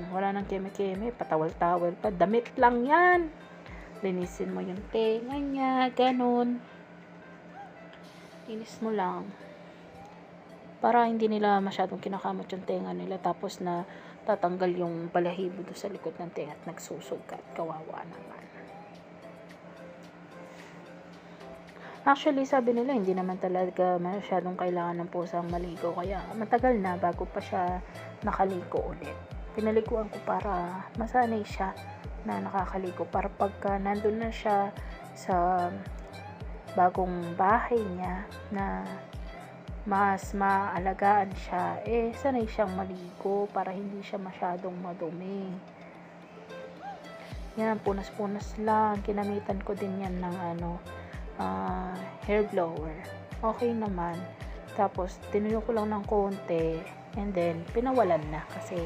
Wala nang keme-keme, patawal-tawal pa, damit lang yan. Linisin mo yung tenga niya, ganun. Linis mo lang. Para hindi nila masyadong kinakamot yung tenga nila, tapos na tatanggal yung balahibo doon sa likod ng tenga at nagsusugat. Kawawa naman. Actually, sabi nila, hindi naman talaga masyadong kailangan ng pusang maligo. Kaya matagal na bago pa siya nakaligo ulit. Pinaliguan ko para masanay siya na nakakaligo. Para pagka nandun na siya sa bagong bahay niya na mas maalagaan siya, sanay siyang maligo para hindi siya masyadong madumi. Yan, punas-punas lang. Kinamitan ko din yan ng hair blower. Okay naman. Tapos, tinuyo ko lang ng konti and then, pinawalan na kasi